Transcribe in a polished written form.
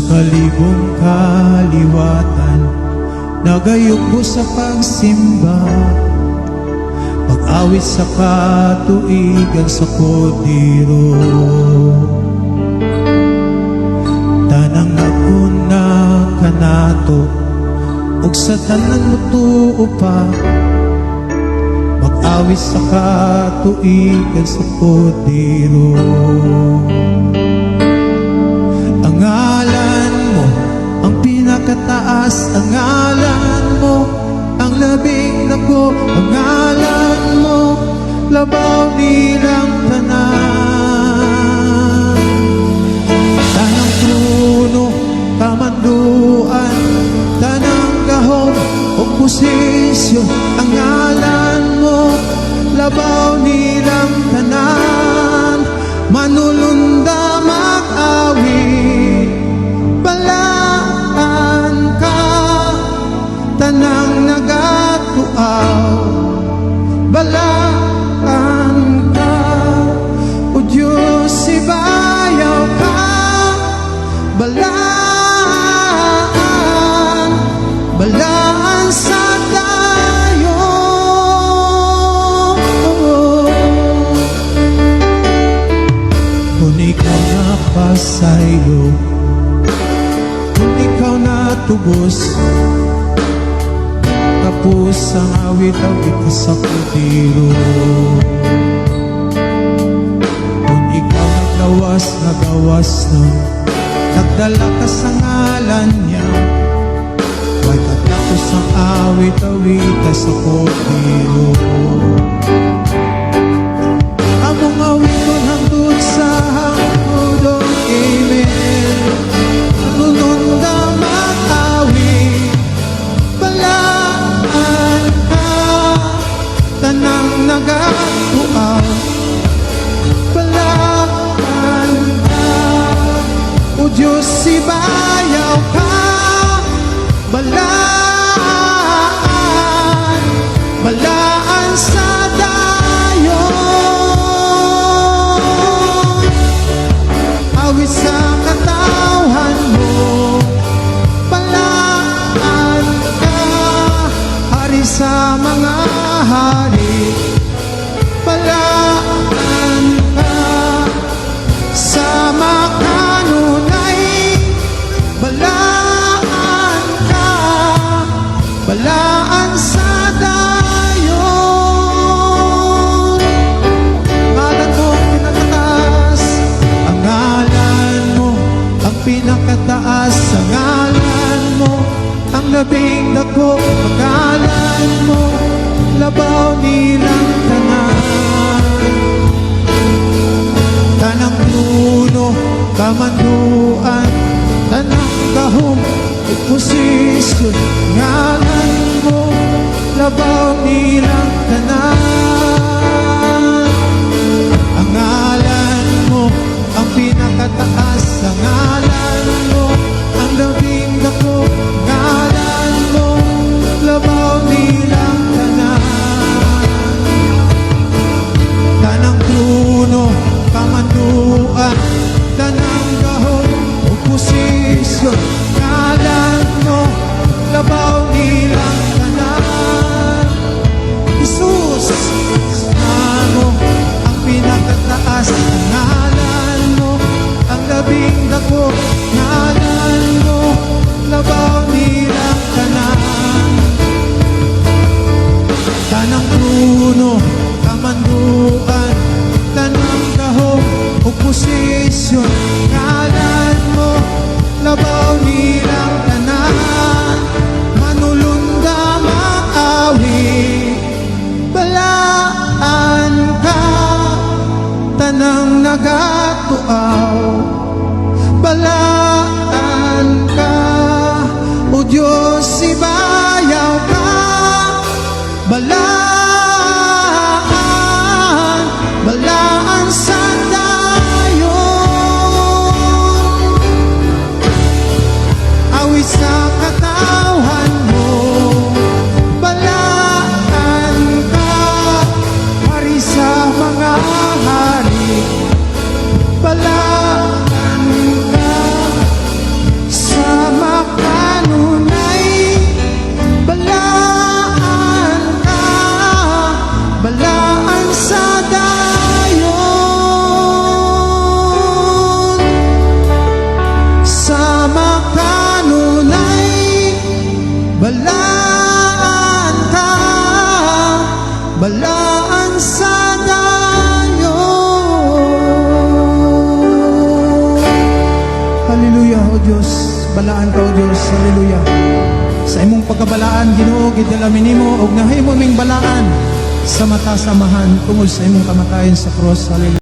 kalibong kaliwatan, nagayuko sa pagsimba, pag-awit sa katuigan sa kodiro. Tanang nauna kanato, ug sa tanan mo tuo pa, mag-awit sa katuigan sa kodiro. Ang ngalan mo, ang pinakataas, ang ngalan mo, ang labing dako, ang ngalan mo, labaw nilang tanan. Tanang trono, kamanduan, tanang gahom, o posisyon, ang ngalan mo, labaw nilang tanan. Manulunda mag-awit, balaan ka, tanang nagatuaw, balaan ka, o Diyos sibayaw ka, balaan, balaan sa tayo. Kung ikaw napasaylo, kung ikaw natubos, tapos ang awit-awit ka sa kodiro. Kung ikaw nagawas na, nagdala ka sa ngalan niya, may katapos ang awit-awit ka sa kodiro. Among awit ko hangtod sa hangtudong amen. Nulunda mag-awit, balaan ka, tanang nagatuaw, balaan ka, o Diyos sibayaw ka, balaan, balaan sa dayo. Awit sa katawhan mo, balaan ka, hari sa mga hari, balaan ka, sa makanunay, balaan ka, balaan sa dayon. Ngalan mo pinakataas, ang ngalan mo ang pinakataas, ang ngalan mo ang labing dako, ang ngalan mo labaw nilang tanan. Tanang nuno, kamanduan, tanang gahom, o posisyon, ngalan mo labaw nilang tanan. Ang ngalan mo ang pinakataas, ang ngalan mo ang labing dako, ngalan mo labaw nilang tanan. Tanang trono, kamanduan, tanang gahom, o posisyon, ngalan mo labaw nilang tanan. Jesus, mo ang pinakataas, ang ngalan mo ang labing dako, ngalan mo labaw nilang tanan. Tanang trono, kamanduan, tanang gahom, o posisyon, ngalan mo labaw nilang tanan. Manulunda mag-awit, balaan ka, tanang nagatuaw, balaan ka, o Diyos sibayaw ka, balaan, balaan sa dayon. Awit sa katawhan mo, balaan ka, hari sa mga hari, balaan ka, Hallelujah, O Diyos. Balaan ka, O Diyos. Hallelujah. Sa imong pagkabalaan, Ginoo, gidalamin nimo og nahimo ming balaan sa mata samahan tungod sa imong kamatayon sa cross. Hallelujah.